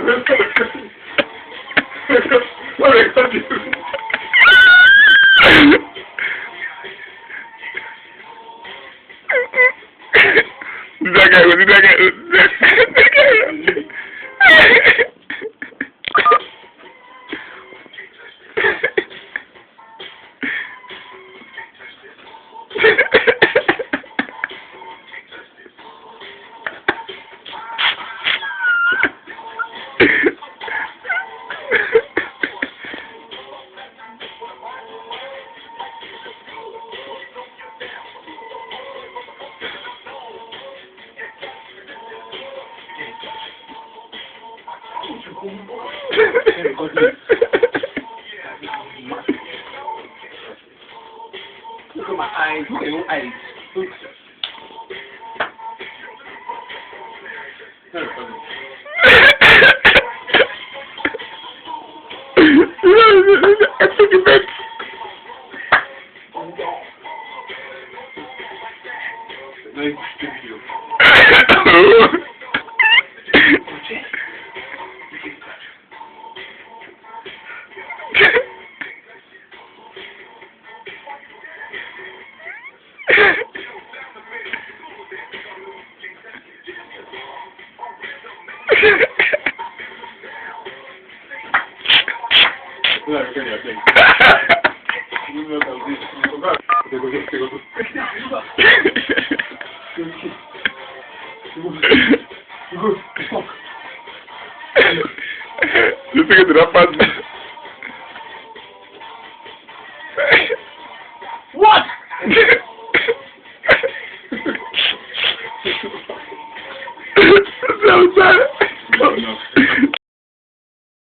Look at my eyes, look at your eyes. Look. I took it back. Nice video. Yo sé que te la paso. What? So sad.